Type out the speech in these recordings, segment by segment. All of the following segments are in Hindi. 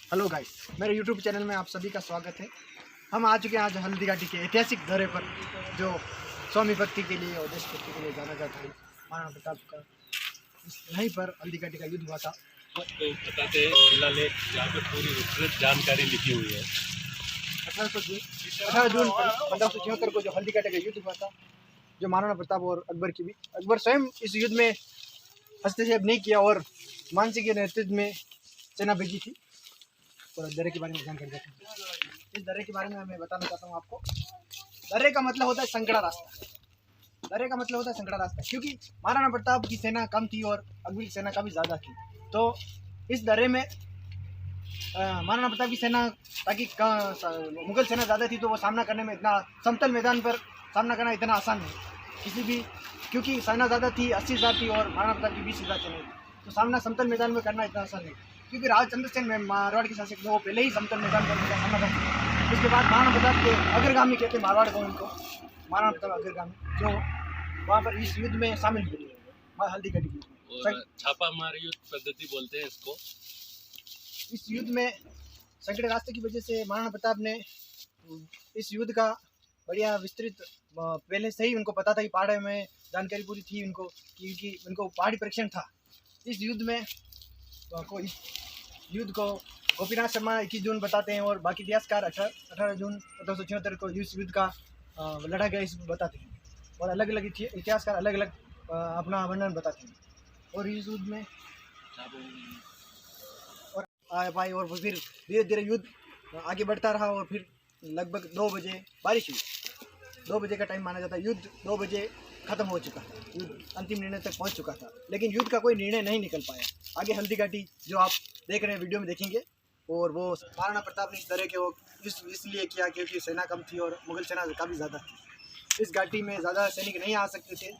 हेलो गाइस, मेरे यूट्यूब चैनल में आप सभी का स्वागत है। हम आ चुके हैं आज हल्दी घाटी के ऐतिहासिक दौरे पर, जो स्वामी भक्ति के लिए और देशभक्ति के लिए जाना जाता है। महाराणा प्रताप का यहीं पर हल्दी घाटी का युद्ध हुआ था। तो बताते हैं शिलालेख जहाँ पे पूरी विस्तृत जानकारी लिखी हुई है। 18 जून 1576 को जो हल्दी घाटी का युद्ध हुआ था, जो महाराणा प्रताप और अकबर के बीच। अकबर स्वयं इस युद्ध में हस्तक्षेप नहीं किया और मानसिंह के नेतृत्व में सेना भेजी थी। और दर्रे के बारे में जानकारी देते हैं। इस दर्रे के बारे में मैं बताना चाहता हूँ आपको। दर्रे का मतलब होता है संकड़ा रास्ता। दर्रे का मतलब होता है संकड़ा रास्ता, क्योंकि महाराणा प्रताप की सेना कम थी और अकबर की सेना काफ़ी ज़्यादा थी। तो इस दर्रे में महाराणा प्रताप की सेना, ताकि मुगल सेना ज़्यादा थी, तो वो सामना करने में इतना, समतल मैदान पर सामना करना इतना आसान नहीं किसी भी, क्योंकि सेना ज़्यादा थी, 80,000 थी और महाराणा प्रताप की 20,000 सेना थी। तो सामना समतल मैदान में करना इतना आसान नहीं, क्योंकि राजा चंद्रसेन में मारवाड़ के शासक थे, वो पहले ही समतल मैदान पर उनका सामना कर चुके। उसके बाद महाराणा प्रताप के अग्रगामी कहते मारवाड़ को, उनको महाराणा प्रताप अग्रगामी, जो वहाँ पर इस युद्ध में शामिल हुए हल्दी घाटी की। छापामार युद्ध पद्धति बोलते हैं इसको। इस युद्ध में संकटे रास्ते की वजह से महाराणा प्रताप ने इस युद्ध का बढ़िया विस्तृत, पहले से ही उनको पता था कि पहाड़ में जानकारी पूरी थी उनको, क्योंकि उनको पहाड़ी परीक्षण था। इस युद्ध में कोई युद्ध को गोपीनाथ शर्मा 21 जून बताते हैं और बाकी इतिहासकार 18 जून 1576 को इस युद्ध का लड़ा गया इस बताते हैं। और अलग अलग इतिहासकार अलग अलग अपना वर्णन बताते हैं। और इस युद्ध में और आए पाए और फिर धीरे धीरे युद्ध आगे बढ़ता रहा और फिर लगभग 2 बजे बारिश हुई। 2 बजे का टाइम माना जाता है। युद्ध 2 बजे खत्म हो चुका था, युद्ध अंतिम निर्णय तक पहुंच चुका था, लेकिन युद्ध का कोई निर्णय नहीं निकल पाया। आगे हल्दी घाटी जो आप देख रहे हैं वीडियो में देखेंगे, और वो महाराणा प्रताप ने इस तरह के वो इसलिए किया क्योंकि सेना कम थी और मुगल सेना काफ़ी ज़्यादा थी। इस घाटी में ज़्यादा सैनिक नहीं आ सकते थे।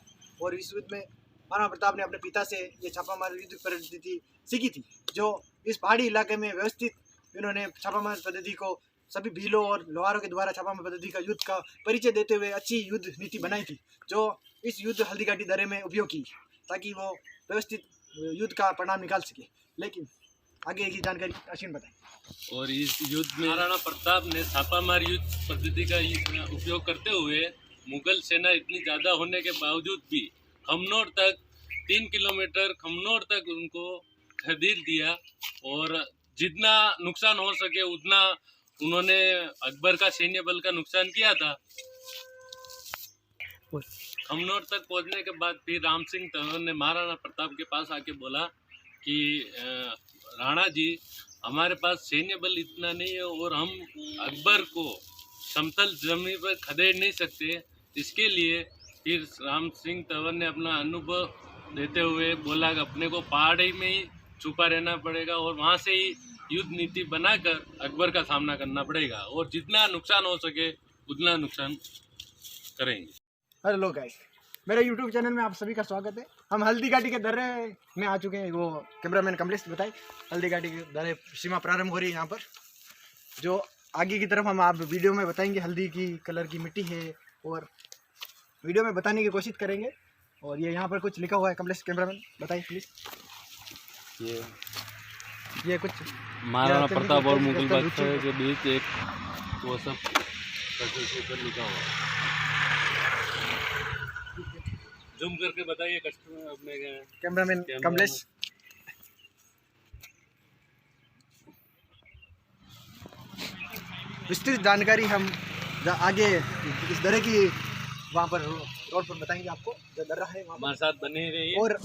और इस युद्ध में महाराणा प्रताप ने अपने पिता से ये छापामार युद्ध पद्धति सीखी थी, जो इस पहाड़ी इलाके में व्यवस्थित इन्होंने छापामार पद्धति को सभी भीलों और लोहारों के द्वारा छापामार पद्धति का युद्ध का परिचय देते हुए अच्छी युद्ध नीति बनाई थी, जो इस युद्ध हल्दी घाटी दर्रे में उपयोग की, ताकि वो व्यवस्थित युद्ध का परिणाम निकाल सके। लेकिन आगे की जानकारी अश्विन बताएं। और इस युद्ध में महाराणा प्रताप ने छापामार युद्ध पद्धति का उपयोग करते हुए मुगल सेना इतनी ज़्यादा होने के बावजूद भी खमनोर तक 3 किलोमीटर खमनोर तक उनको खदेड़ दिया। और जितना नुकसान हो सके उतना उन्होंने अकबर का सैन्य बल का नुकसान किया था। खमनोर तक पहुंचने के बाद फिर राम सिंह तंवर ने महाराणा प्रताप के पास आके बोला कि राणा जी, हमारे पास सैन्य बल इतना नहीं है और हम अकबर को समतल जमीन पर खदेड़ नहीं सकते। इसके लिए फिर राम सिंह तंवर ने अपना अनुभव देते हुए बोला कि अपने को पहाड़ी में ही छुपा रहना पड़ेगा और वहाँ से ही युद्ध नीति बनाकर अकबर का सामना करना पड़ेगा, और जितना नुकसान हो सके उतना नुकसान करेंगे। हेलो गाइस, मेरे यूट्यूब चैनल में आप सभी का स्वागत है। हम हल्दी घाटी के दर्रे में आ चुके हैं। वो कैमरामैन कमलेश बताए, हल्दी घाटी के दर्रे सीमा प्रारंभ हो रही है यहाँ पर, जो आगे की तरफ हम आप वीडियो में बताएंगे। हल्दी की कलर की मिट्टी है और वीडियो में बताने की कोशिश करेंगे। और ये यहाँ पर कुछ लिखा हुआ है। कमलेश कैमरामैन बताइए प्लीज़। ये कुछ महाराणा प्रताप और मुगल बादशाह के बीच एक वो सब लिखा हुआ है। जूम करके बताइए कस्टमर अपने कैमरामैन कमलेश। विस्तृत जानकारी हम आगे इस दर्रे की वहाँ पर रोड पर बताएंगे आपको। जो दर्रा है वहाँ हमारे साथ बने रहिए। और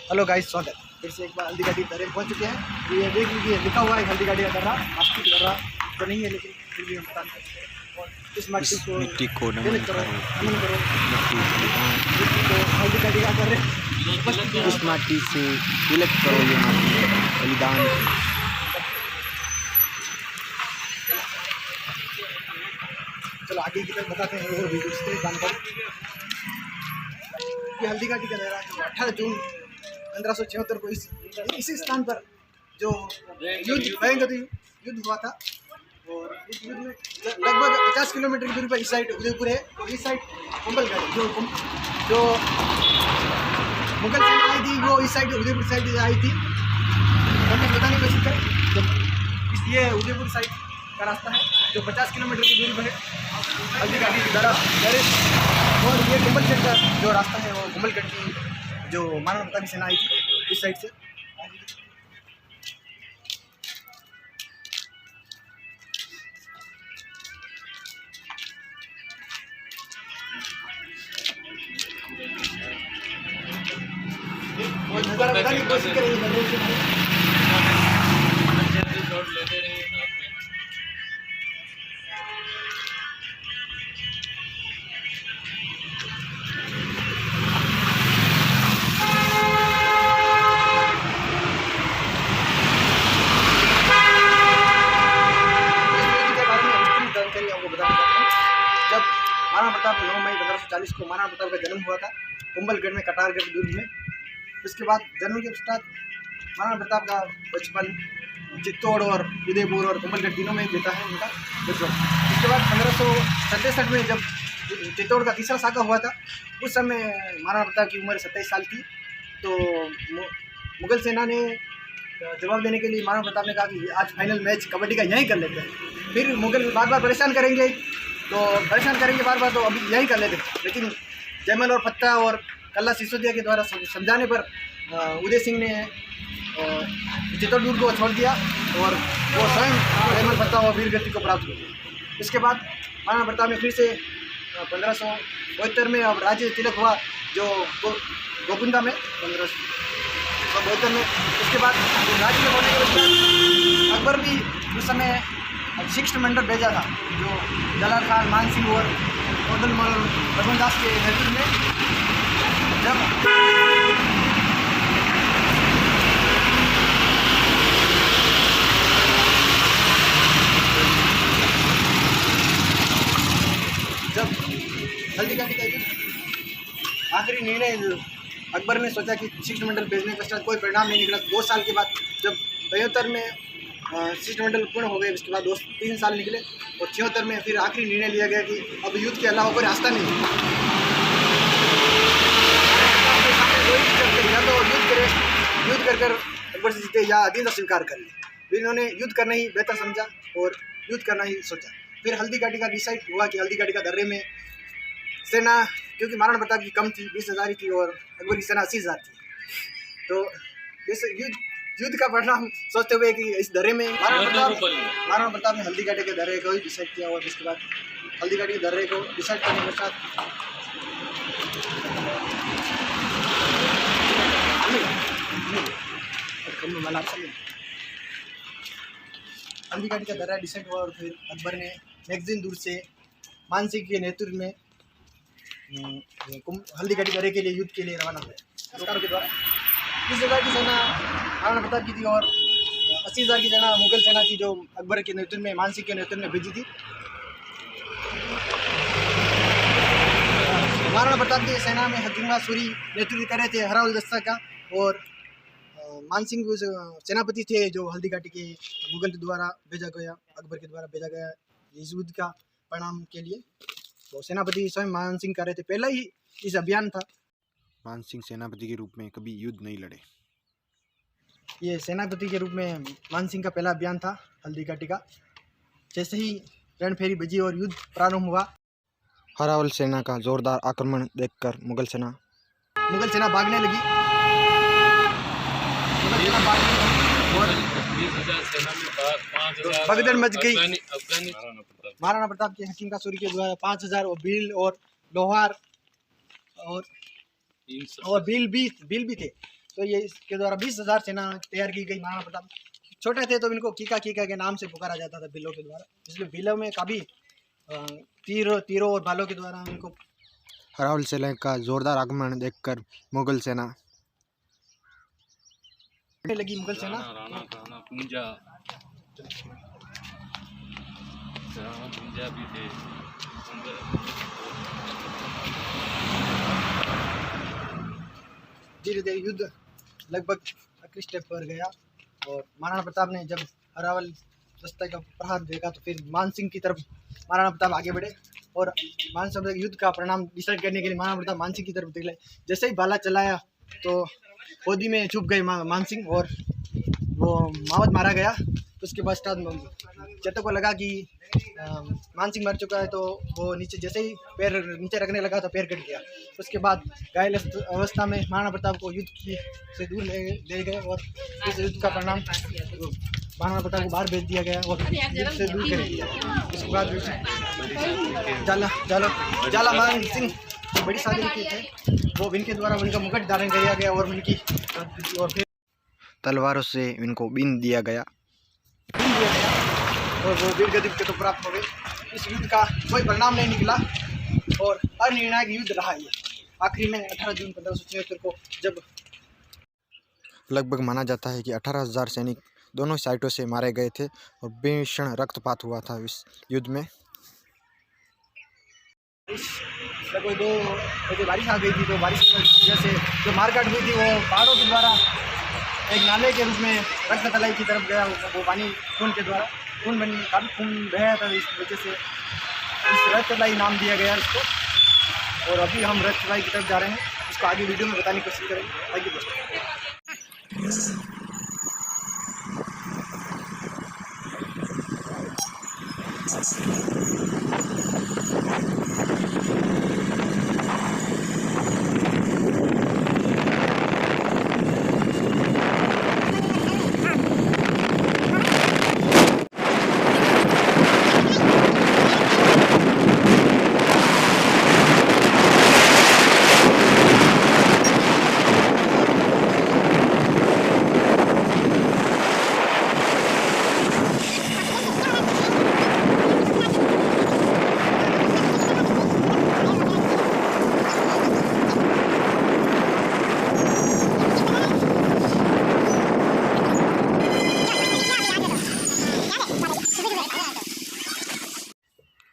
हेलो गाइस, स्वागत फिर से एक बार हल्दी घाटी दर्रे पहुंच चुके हैं। ये देख लीजिए लिखा हुआ है हल्दी घाटी का दर्रा। प्लास्टिक दर्रा तो नहीं है, लेकिन फिर भी हम प्रदान करते हैं और इस माटी को मिट्टी को नमन विलित करो, करो, नमन करो, मिट्टी बलिदान, मिट्टी को हल्दी का टीका कर रहे इस माटी से तिलक करो, ये माटी बलिदान करो। चलो आगे की तरफ बताते हैं और भी दूसरी जानकारी। ये हल्दी का टीका दे रहा है जो 18 जून 1576 को इसी स्थान पर जो भयंकर युद्ध हुआ था और इस युद्ध में लगभग 50 किलोमीटर की दूरी पर इस साइड उदयपुर है और इस साइड कुंभलगढ़ है। जो मुगल सेना आई थी वो इस साइड उदयपुर साइड आई थी। हमने बताने की कोशिश करें ये उदयपुर साइड का रास्ता है जो 50 किलोमीटर की दूरी पर है हल्दी घाटी की तरफ और ये कुंभलगढ़ का जो रास्ता है वो कुंभलगढ़ की जो महाराणा प्रताप की सेना आई थी इस साइड से। और नज़ारा बताने की कोशिश करेंगे शॉट लेते रहे हाथ में। जानकारी आपको बताना चाहता हूँ। जब महाराणा प्रताप 9 मई 1540 को महाराणा प्रताप का जन्म हुआ था कुंभलगढ़ में कटारगढ़ दुर्ग में। उसके बाद जन्म के पश्चात महाराणा प्रताप का बचपन चित्तौड़ और उदयपुर और कुंभलगढ़ तीनों में बीता है उनका बचपन। उसके बाद 1567 में जब चित्तौड़ का तीसरा साका हुआ था उस समय महाराणा प्रताप की उम्र 27 साल थी। तो मुगल सेना ने जवाब देने के लिए महाराणा प्रताप ने कहा कि आज फाइनल मैच कबड्डी का यहीं कर लेते हैं। फिर मुगल बार बार परेशान करेंगे बार बार तो अभी यहीं कर लेते हैं। लेकिन जयमल और पत्ता और कल्ला सिसोदिया के द्वारा समझाने पर उदय सिंह ने चित्तौड़ दुर्ग को छोड़ दिया और वो स्वयं जयमल पत्ता और वीर गति को प्राप्त किया। इसके बाद महाराणा प्रताप ने फिर से 1572 में अब राज्य तिलक हुआ जो गोकुंदा में 1572 में। उसके बाद राज्य में होने के बाद अकबर भी उस समय शिष्टमंडल भेजा था जो जलाल खान, मान सिंह और कोदलमल रघुदास के नेतृत्व में जब हल्दी घाटी का आखिरी निर्णय अकबर ने सोचा कि शिष्टमंडल भेजने के पश्चात कोई परिणाम नहीं निकला। 2 साल के बाद जब 72 में शिष्टमंडल पूर्ण हो गए उसके बाद 2-3 साल निकले और 76 में फिर आखिरी निर्णय लिया गया कि अब युद्ध के अलावा कोई रास्ता नहीं है। या तो युद्ध कर अकबर से जीते या अधीनता स्वीकार कर ले। फिर इन्होंने युद्ध करना ही बेहतर समझा और युद्ध करना ही सोचा। फिर हल्दी घाटी का डिसाइड हुआ कि हल्दी घाटी का दर्रे में सेना क्योंकि महाराणा प्रताप की कम थी 20,000 थी और अकबर की सेना 80,000 थी। तो इस युद्ध का परिणाम सोचते हुए कि इस दर्रे में महाराणा प्रताप ने हल्दी घाटी के दर्रे को ही डिसाइड किया और इसके बाद हल्दी घाटी के दर्रे को डिसाइड करने के पश्चात हल्दी घाटी का दर्रा डिसाइड हुआ और फिर अकबर ने नेक्स्ट दिन दूर से मान सिंह के नेतृत्व में हल्दी घाटी दर्रे के लिए युद्ध के लिए रवाना हुए सरकारों के द्वारा। इस जगह की सेना महाराणा प्रताप की थी और 80,000 की सेना मुगल सेना थी जो अकबर के नेतृत्व में मान सिंह के नेतृत्व में भेजी थी। महाराणा प्रताप की सेना में हकीमा सूरी नेतृत्व कर रहे थे हराउल दस्ता का और मान सिंह सेनापति थे जो हल्दी घाटी के मुगल के द्वारा भेजा गया अकबर के द्वारा भेजा गया इस युद्ध का परिणाम के लिए। तो सेनापति स्वयं मान सिंह कर रहे थे। पहला ही इस अभियान था। मान सिंह सेनापति के रूप में कभी युद्ध नहीं लड़े। ये सेनापति के रूप में मान सिंह का पहला अभियान था हल्दी घाटी का। जैसे ही रण फेरी बजी और युद्ध प्रारंभ हुआ हरावल सेना का जोरदार आक्रमण देखकर मुगल सेना भागने लगी और भगदड़ मच गई। महाराणा प्रताप के हकीम का सूरी के द्वारा 5,000 और भील और लोहार और भील भी थे। तो ये इसके द्वारा 20,000 सेना तैयार की गई महाराणा प्रताप छोटे थे तो इनको कीका कीका के नाम से पुकारा जाता था भीलों के द्वारा, इसलिए भीलों में काफ़ी तीरों और भालों के द्वारा इनको अरावल सेना का जोरदार आगमन देखकर मुगल सेना लगी। मुगल सेना राणा राणा पूंजा भी थे। धीरे धीरे युद्ध लगभग आखिरी स्टेप पर गया और महाराणा प्रताप ने जब अरावल दस्ते का प्रहार देखा तो फिर मान सिंह की तरफ महाराणा प्रताप आगे बढ़े और मान सिंह युद्ध का परिणाम डिसाइड करने के लिए महाराणा प्रताप मान सिंह की तरफ निकले। जैसे ही भाला चलाया तो गोदी में छुप गए मान सिंह और वो मावत मारा गया। उसके पश्चात चेतक को लगा कि मान सिंह मर चुका है तो वो नीचे जैसे ही पैर नीचे रखने लगा तो पैर कट गया। उसके बाद घायल अवस्था में महाराणा प्रताप को युद्ध की से दूर ले गए और इस युद्ध का परिणाम महाराणा प्रताप को बाहर भेज दिया गया और युद्ध से दूर कर दिया। उसके बाद जाला मान सिंह जो बड़ी शादी के थे वो इनके द्वारा उनका मुकुट धारण किया गया और उनकी और फिर तलवारों से इनको बीन दिया गया और वो वीर गति के तो प्राप्त हो गए। इस युद्ध का कोई परिणाम नहीं निकला और अनिर्णायक युद्ध रहा ये। आखिरी में 18 जून 1576 को जब लगभग माना जाता है कि 18,000 सैनिक दोनों साइडों से मारे गए थे और भीषण रक्तपात हुआ था इस युद्ध में। लगभग 2 बजे बारिश आ गई थी तो बारिश की वजह से जो मारकाट हुई थी वो पहाड़ों के द्वारा एक नाले के रूप में रक्त तलाई की तरफ गया। वो पानी खून के द्वारा काफ़ी खून बहा था, इस वजह से इस रक्त तलाई नाम दिया गया इसको। और अभी हम रक्त तलाई की तरफ जा रहे हैं, इसको आगे वीडियो में बताने की कोशिश करेंगे। आगे दोस्तों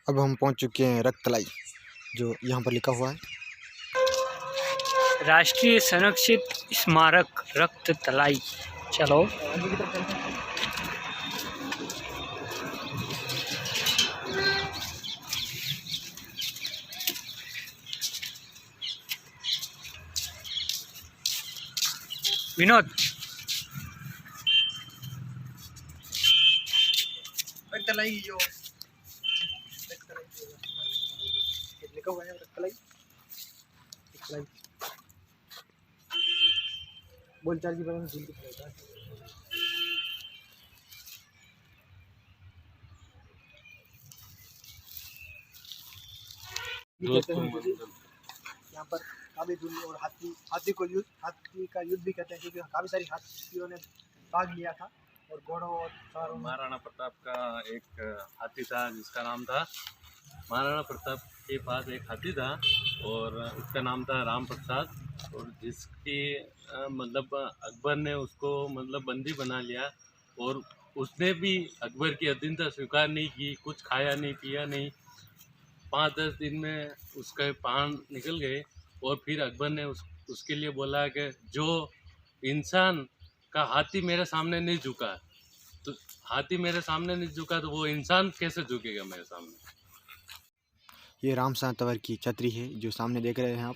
अब हम पहुंच चुके हैं रक्तलाई, जो यहाँ पर लिखा हुआ है राष्ट्रीय संरक्षित स्मारक रक्त तलाई। चलो आगे की तरफ चलते हैं। विनोद रक्त तलाई जो लिखा हुआ है रक्त तलाई बोलचाल की बारे में यहाँ पर काफी दूर और हाथी का युद्ध भी कहते हैं क्योंकि काफी सारी हाथियों ने भाग लिया था और घोड़ों और सवारों में। महाराणा प्रताप का एक हाथी था जिसका नाम था महाराणा प्रताप के पास एक हाथी था और उसका नाम था राम प्रसाद और जिसकी मतलब अकबर ने उसको मतलब बंदी बना लिया और उसने भी अकबर की अधीनता स्वीकार नहीं की, कुछ खाया नहीं पिया नहीं। 5-10 दिन में उसके पान निकल गए और फिर अकबर ने उसके लिए बोला कि जो इंसान का हाथी मेरे सामने नहीं झुका, तो हाथी मेरे सामने नहीं झुका तो वो इंसान कैसे झुकेगा मेरे सामने। ये राम तंवर की छतरी है जो सामने देख रहे हैं आप।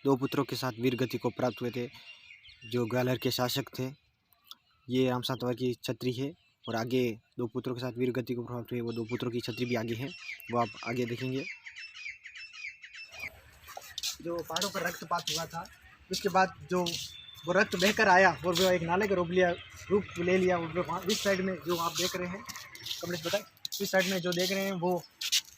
2 पुत्रों के साथ वीर गति को प्राप्त हुए थे जो ग्वालियर के शासक थे। ये राम तंवर की छतरी है और आगे 2 पुत्रों के साथ वीर गति को प्राप्त हुए वो 2 पुत्रों की छतरी भी आगे है, वो आप आगे देखेंगे। जो पहाड़ों पर रक्तपात हुआ था उसके बाद जो वो रक्त बहकर आया और वो एक नाले का रूप ले लिया। और इस साइड में जो आप देख रहे हैं कमलेश बताए, इस साइड में जो देख रहे हैं वो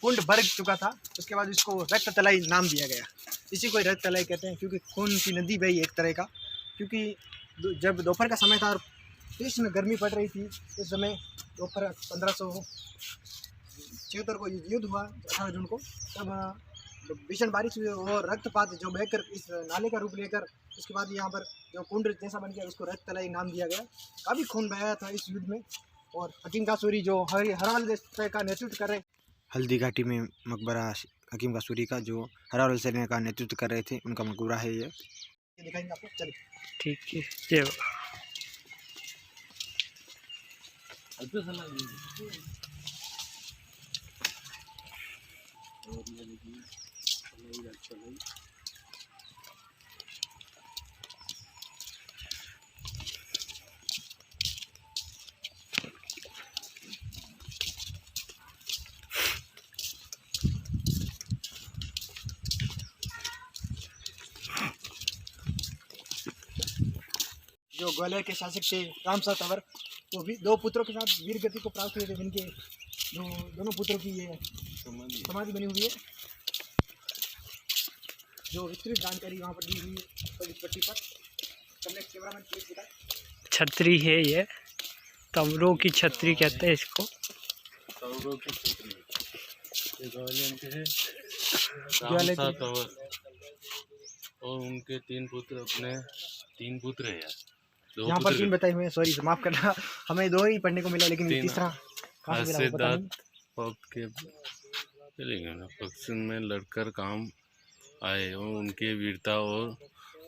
कुंड भर चुका था। उसके बाद इसको रक्त तलाई नाम दिया गया। इसी को रक्त तलाई कहते हैं क्योंकि खून की नदी बही एक तरह का। क्योंकि जब दोपहर का समय था और भीषण गर्मी पड़ रही थी उस समय दोपहर 1576 को युद्ध हुआ 18 जून को। तब भीषण बारिश हुई और रक्तपात जो बहकर इस नाले का रूप लेकर उसके बाद यहाँ पर जो कुंड जैसा बन गया उसको रक्त तलाई नाम दिया गया। काफ़ी खून बहाया था इस युद्ध में। और हकीम कासूरी जो हरावल देश का नेतृत्व कर रहे, हल्दी घाटी में मकबरा हकीम कासूरी का जो हरावल सेना का नेतृत्व कर रहे थे, उनका मकबरा है ये। दिखाएंगे आपको, चलिए। ठीक है ये जो ग्वालियर के शासक थे रामशाह तंवर, वो भी 2 पुत्रों के साथ वीर गति को प्राप्त हुए थे, जिनके जो दोनों पुत्रों की ये समाधि बनी हुई है। जो विस्तृत जानकारी वहाँ पर दी हुई है इस पट्टी पर। कैमरामैन प्लीज दिखाएं। छतरी है ये, तंवरों की छतरी कहते हैं इसको। तंवरों की छतरी ये ग्वालियर के हैं रामशाह तंवर और उनके 3 पुत्र, अपने 3 पुत्र हैं यार। यहाँ पर 3 बताए हुए हैं, सॉरी माफ करना, हमें 2 ही पढ़ने को मिला, लेकिन तीसरा के पश्चिम में लड़कर काम आए और उनके वीरता और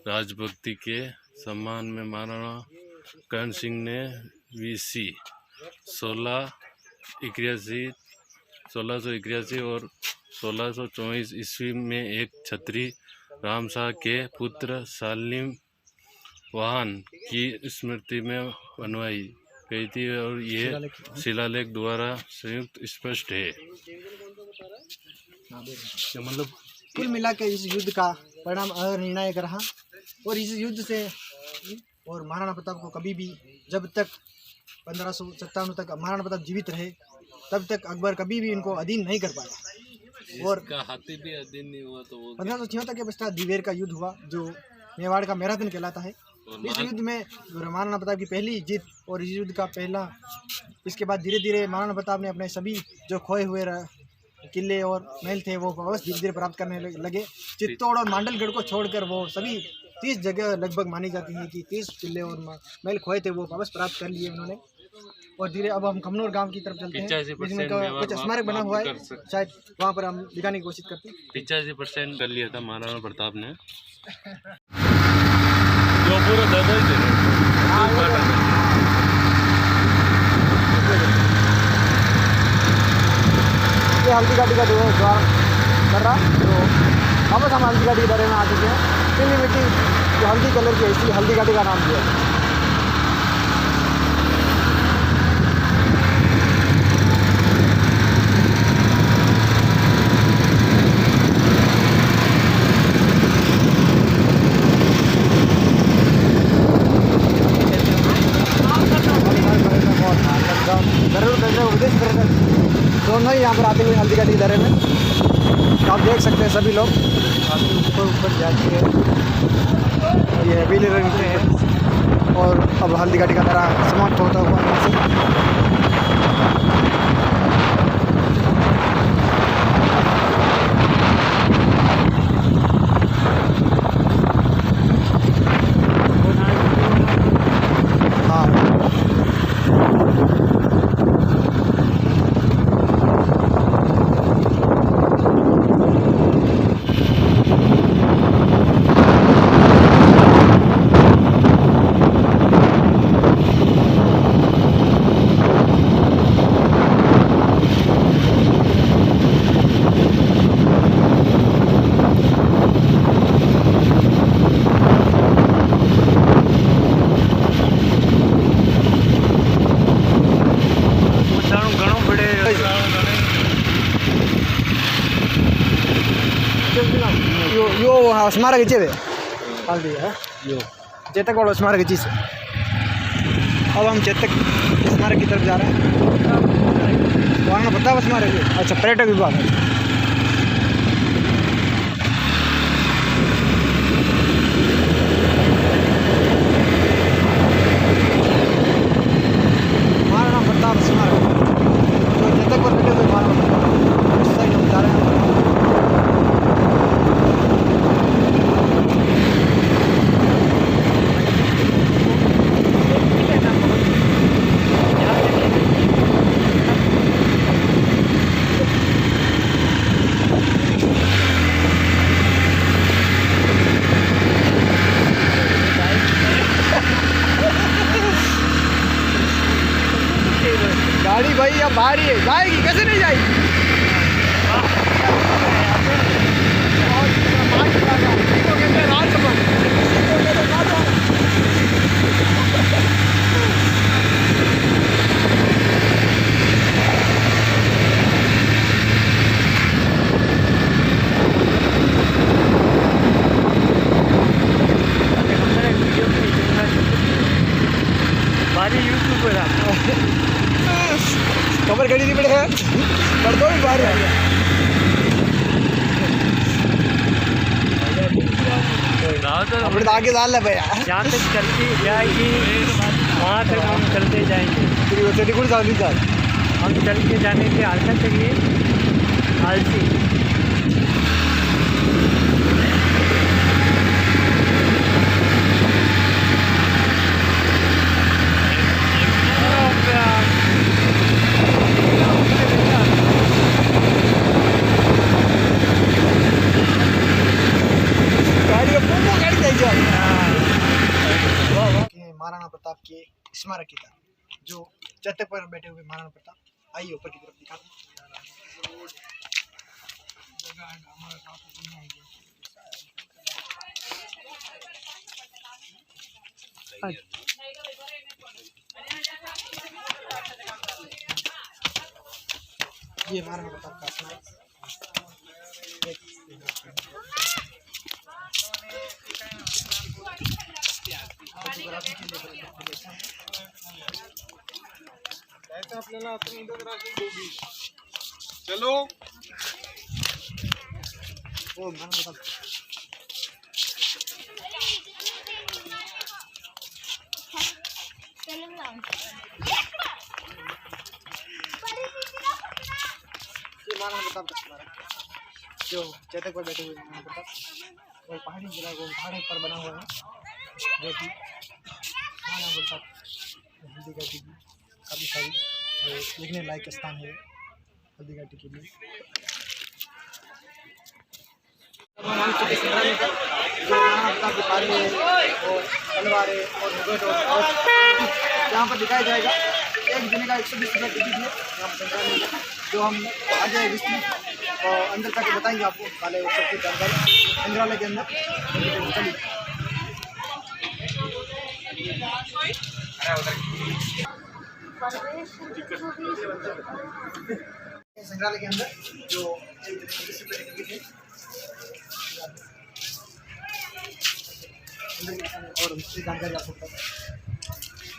राजभक्ति के सम्मान में महाराणा कर्ण सिंह ने वीसी 1681 और 1624 ईस्वी में एक छतरी रामशाह के पुत्र सालिम वाहन की स्मृति में बनवाई गई थी और ये शिलालेख द्वारा संयुक्त स्पष्ट है। मतलब कुल मिला के इस युद्ध का परिणाम निर्णायक रहा और इस युद्ध से और महाराणा प्रताप को कभी भी, जब तक 1557 तक महाराणा प्रताप जीवित रहे तब तक अकबर कभी भी इनको अधीन नहीं कर पाया। और हाथी भी अधीन नहीं हुआ तो 1576 के पश्चात दिवेर का युद्ध हुआ जो मेवाड़ का मैराथन कहलाता है। इस युद्ध में महाराणा प्रताप की पहली जीत और इस युद्ध का पहला, इसके बाद धीरे धीरे महाराणा प्रताप ने अपने सभी जो खोए हुए किले और महल थे वो वापस धीरे धीरे प्राप्त करने लगे। चित्तौड़ और मांडलगढ़ को छोड़कर वो सभी 30 जगह लगभग मानी जाती है कि 30 किले और महल खोए थे वो वापस प्राप्त कर लिए उन्होंने। और धीरे अब हम खमनोर गांव की तरफ चलते हैं, जिसमें कुछ स्मारक बना हुआ है, शायद वहाँ पर हम दिखाने की कोशिश करते हैं। 85% कर लिया था महाराणा प्रताप ने, जो पूरा दबा ही ये हल्दी घाटी का जो है द्वार कर रहा, तो वापस हम हल्दी घाटी के बारे में आ चुके हैं। पीली मिट्टी जो हल्दी कलर की है, इसलिए हल्दी घाटी का नाम दिया है। दोनों ही यहाँ पर आते हुए हल्दी घाटी के दर्रे में आप देख सकते हैं, सभी लोग ऊपर जाती है और ये पीले रंग के हैं। और अब हल्दी घाटी का दर्रा समाप्त होता हुआ यहाँ से यो स्मारक इचे हल्दी है यो चेतक वाला स्मारक इची से। अब हम चेतक स्मारक की तरफ जा रहे हैं। वहाँ प्रताप स्मारक है, अच्छा पर्यटक विभाग है। थोड़ी तो आगे डाल ले भैया जहाँ तक चलती जाएगी वहाँ तक हम चलते जाएंगे। फिर वो तेरी कौन सा निकाल हम चल के जाने की आदत है ये आलसी। गाड़ी का पोपो गाड़ी चाहिए महाराणा प्रताप के स्मारक की तरफ जो छत पर बैठे हुए महाराणा प्रताप आइए ऊपर की तरफ दिखा ये महाराणा प्रताप का स्मारक चलो वो महाराणा प्रताप ये महाराणा प्रताप का स्मारक जो चेतक पर बैठे हुए महाराणा प्रताप और पहाड़ी जिला को पहाड़ी पर बना हुआ है जो कि महाराणा प्रताप हल्दी घाटी की काफ़ी सारी देखने लायक स्थान है हल्दी घाटी के लिए। हम आ चुके संग्राम में जो महाराणा प्रताप के पाले और तलवारें और मुगट और यहाँ पर दिखाया जाएगा। एक दिन का 120 रुपये टिकट है यहाँ पर संग्राम में जो हम आ जाए विस्तृत और अंदर जाके बताएंगे आपको काले और सब कुछ जानकारी संग्रहालय के अंदर। चलिए संग्रहालय के अंदर जो 120 रुपये टिकट है और उसकी जानकारी आप सकते हैं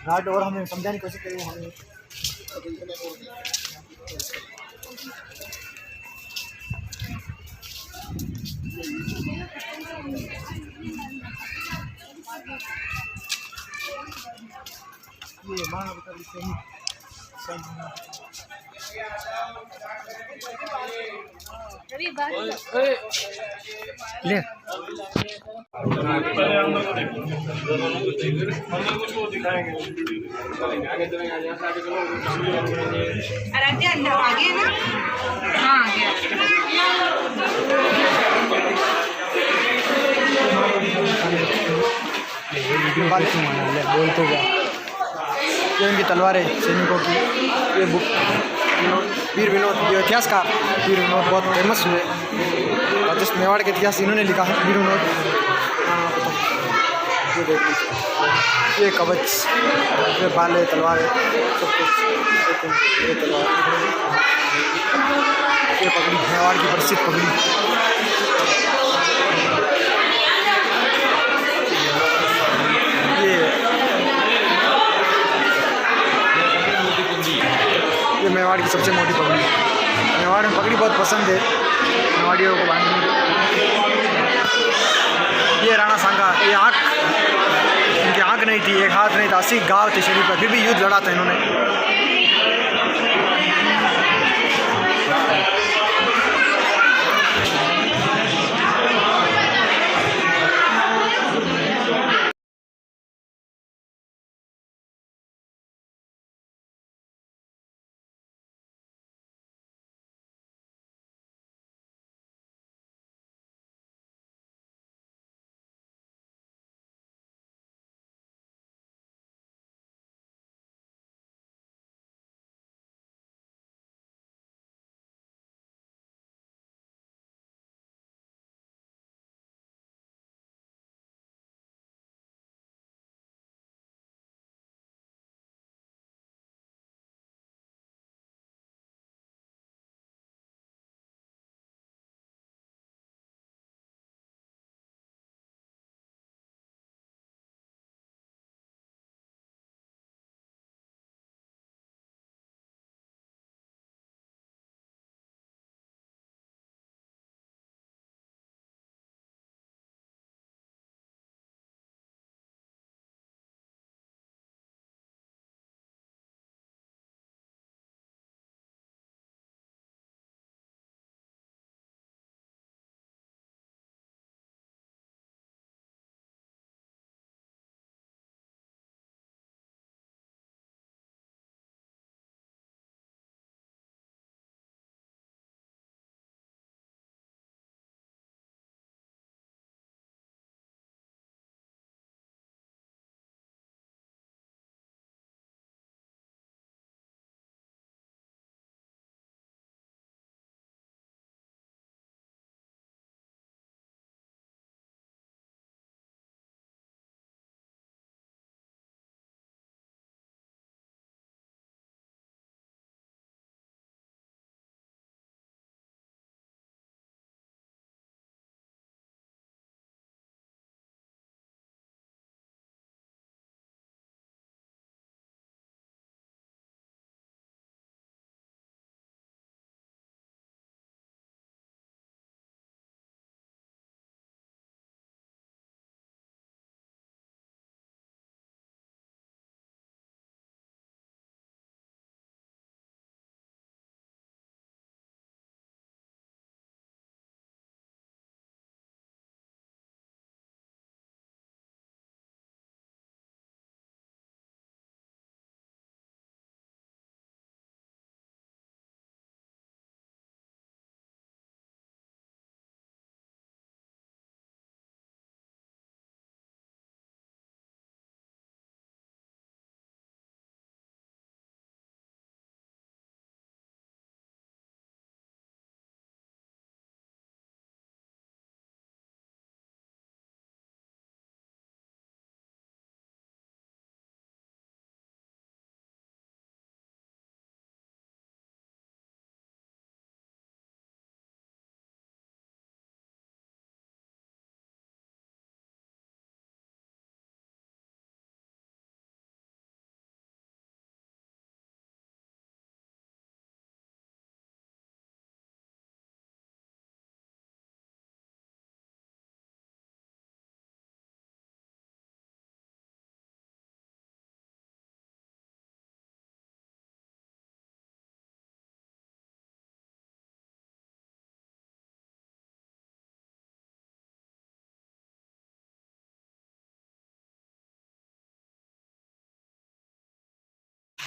गार्ड और हमें समझाने की कोशिश करें हमें ये महाराणा प्रताप सैनिक ले आराध्या अंदर आ गया ना? हाँ आ गया। बोल तो क्या ये उनकी तलवारें सैनिकों की ये बुक वीर विनोद ये इतिहासकार वीर विनोद बहुत फेमस हुए राजस्थान मेवाड़ के इतिहास इन्होंने लिखा है वीर विनोद। ये देख लीजिए ये कवच ये भाले तलवारें सब कुछ ये तलवार ये पगड़ी मेवाड़ की प्रसिद्ध पगड़ी ये मेवाड़ की सबसे मोटी पगड़ी मेवाड़ में पगड़ी बहुत पसंद है मेवाड़ियों को बांधने ये राणा सांगा ये आँख इनकी आँख नहीं थी एक हाथ नहीं था 80 घाव थे शरीर पर फिर भी युद्ध लड़ा था इन्होंने।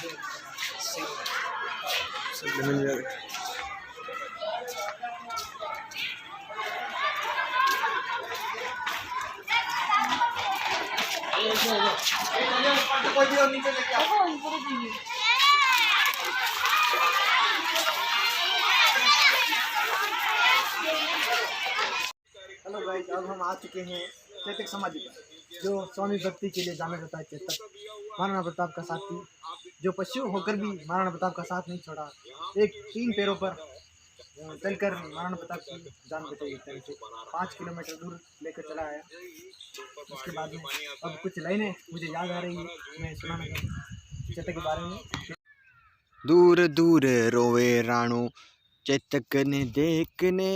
कोई भी और नीचे लेके आओ। हेलो गाइस, अब हम आ चुके हैं चेतक समाधि पर, जो स्वामी भक्ति के लिए जाना जाता है। चेतक महाराणा प्रताप का साथी, जो पशु होकर भी महाराणा प्रताप का साथ नहीं छोड़ा, एक 3 पैरों पर चलकर महाराणा प्रताप की जान बचाई। 5 किलोमीटर दूर लेकर चला आया। उसके बाद में अब कुछ लाइनें मुझे याद आ रही है, मैं सुनाना चाहूँगा चेतक के बारे में। दूर दूर रोवे राणो चेतक ने देखने,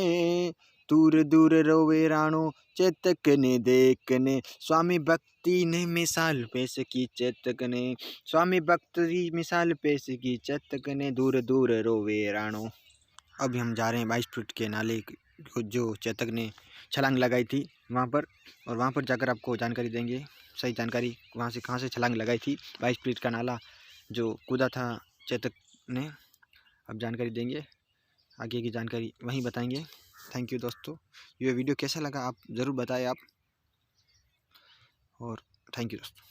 दूर दूर रोवे राणो चेतक ने देखने, स्वामी भक्ति ने मिसाल पेश की चेतक ने, स्वामी भक्ति मिसाल पेश की चेतक ने, दूर दूर रोवे राणो। अभी हम जा रहे हैं 22 फीट के नाले जो चेतक ने छलांग लगाई थी वहाँ पर, और वहाँ पर जाकर आपको जानकारी देंगे, सही जानकारी वहाँ से कहाँ से छलांग लगाई थी। 22 फीट का नाला जो कूदा था चेतक ने, अब जानकारी देंगे, आगे की जानकारी वहीं बताएंगे। थैंक यू दोस्तों, ये वीडियो कैसा लगा आप ज़रूर बताएं आप, और थैंक यू दोस्तों।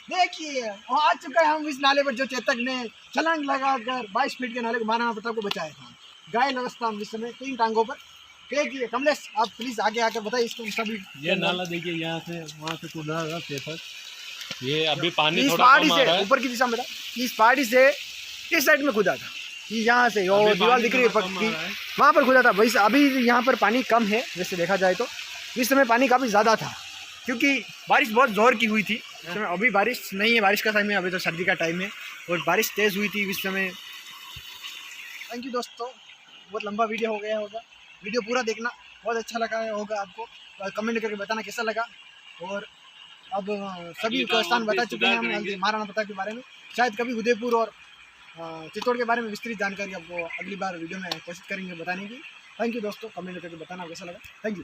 देखिए आ चुका है हम इस नाले पर, जो चेतक ने छलांग लगाकर 22 फीट के नाले को महाराणा प्रताप को बचाया था। घायल अवस्था में इस समय 3 टांगों पर। देखिए कमलेश, आप प्लीज आगे आकर बताइए इसको सभी। ये नाला देखिए, यहाँ से वहाँ से कूदा था चेतक। ये अभी पानी इस थोड़ा पहाड़ी कम आ से रहा है। ऊपर की दिशा में था, इस पहाड़ी से इस साइड में कूदा था, ये यहाँ से वो अभी दीवार पानी दिख रही है थोड़ा कम पक्की, आ रहा है। वहाँ पर कूदा था। वैसे अभी यहाँ पर पानी कम है, वैसे देखा जाए तो इस समय पानी काफ़ी ज़्यादा था, क्योंकि बारिश बहुत ज़ोर की हुई थी। इस समय अभी बारिश नहीं है, बारिश का टाइम है, अभी तो सर्दी का टाइम है और बारिश तेज़ हुई थी इस समय। थैंक यू दोस्तों, बहुत लंबा वीडियो हो गया होगा, वीडियो पूरा देखना, बहुत अच्छा लगा होगा आपको, कमेंट करके बताना कैसा लगा। और अब सभी को स्थान बता चुके हैं हम महाराणा प्रताप के बारे में। शायद कभी उदयपुर और चित्तौड़ के बारे में विस्तृत जानकारी आपको अगली बार वीडियो में कोशिश करेंगे बताने की। थैंक यू दोस्तों, कमेंट करके बताना कैसा लगा। Thank you.